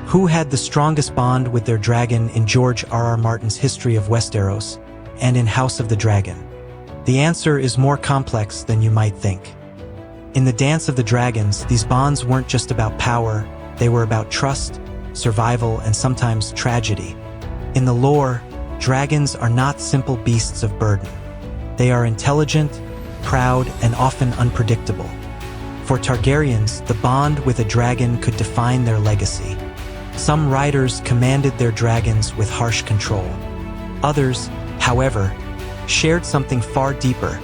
Who had the strongest bond with their dragon in George R.R. Martin's History of Westeros and in House of the Dragon? The answer is more complex than you might think. In the Dance of the Dragons, these bonds weren't just about power, they were about trust, survival, and sometimes tragedy. In the lore, dragons are not simple beasts of burden. They are intelligent, proud, and often unpredictable. For Targaryens, the bond with a dragon could define their legacy. Some riders commanded their dragons with harsh control. Others, however, shared something far deeper,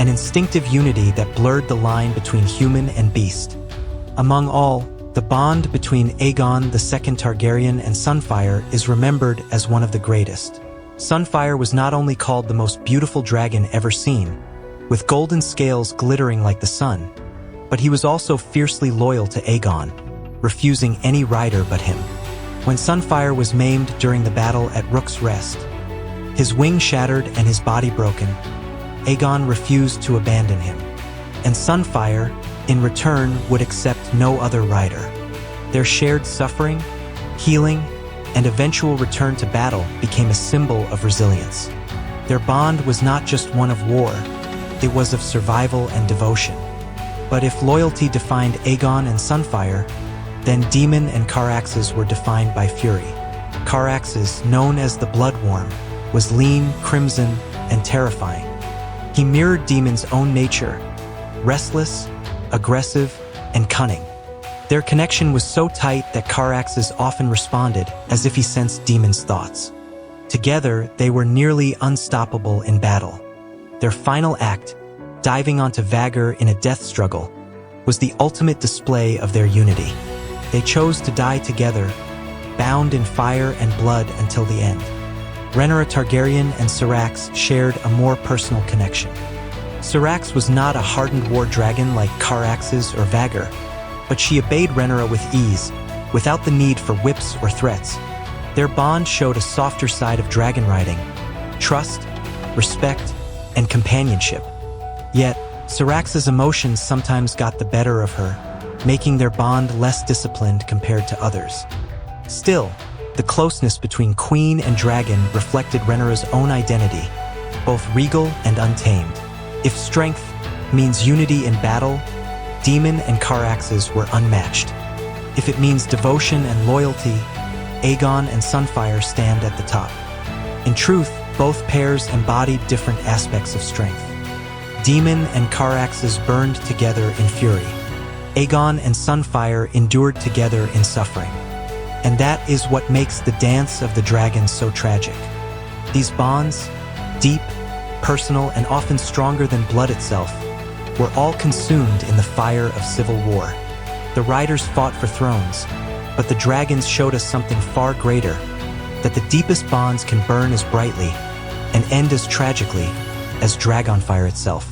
an instinctive unity that blurred the line between human and beast. Among all, the bond between Aegon II Targaryen and Sunfyre is remembered as one of the greatest. Sunfyre was not only called the most beautiful dragon ever seen, with golden scales glittering like the sun, but he was also fiercely loyal to Aegon, refusing any rider but him. When Sunfyre was maimed during the battle at Rook's Rest, his wing shattered and his body broken, Aegon refused to abandon him. And Sunfyre, in return, would accept no other rider. Their shared suffering, healing, and eventual return to battle became a symbol of resilience. Their bond was not just one of war, it was of survival and devotion. But if loyalty defined Aegon and Sunfyre, then Daemon and Caraxes were defined by fury. Caraxes, known as the Bloodworm, was lean, crimson, and terrifying. He mirrored Daemon's own nature, restless, aggressive, and cunning. Their connection was so tight that Caraxes often responded as if he sensed Daemon's thoughts. Together, they were nearly unstoppable in battle. Their final act, diving onto Vhagar in a death struggle, was the ultimate display of their unity. They chose to die together, bound in fire and blood until the end. Rhaenyra Targaryen and Syrax shared a more personal connection. Syrax was not a hardened war dragon like Caraxes or Vhagar, but she obeyed Rhaenyra with ease, without the need for whips or threats. Their bond showed a softer side of dragon riding: trust, respect, and companionship. Yet, Syrax's emotions sometimes got the better of her, making their bond less disciplined compared to others. Still, the closeness between queen and dragon reflected Rhaenyra's own identity, both regal and untamed. If strength means unity in battle, Daemon and Caraxes were unmatched. If it means devotion and loyalty, Aegon and Sunfyre stand at the top. In truth, both pairs embodied different aspects of strength. Daemon and Caraxes burned together in fury. Aegon and Sunfyre endured together in suffering. And that is what makes the Dance of the Dragons so tragic. These bonds, deep, personal, and often stronger than blood itself, were all consumed in the fire of civil war. The riders fought for thrones, but the dragons showed us something far greater, that the deepest bonds can burn as brightly and end as tragically as dragonfire itself.